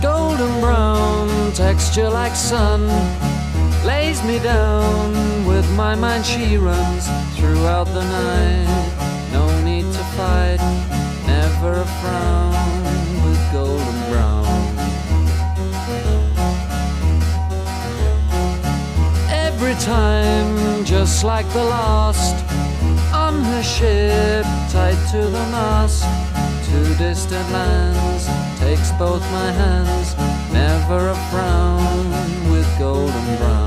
Golden brown texture like sun lays me down. With my mind she runs throughout the night. No need to fight, never a frown with golden brown. Every time, just like the last, on her ship, tied to the mast, to distant lands, takes both my hands, never a frown with golden brown.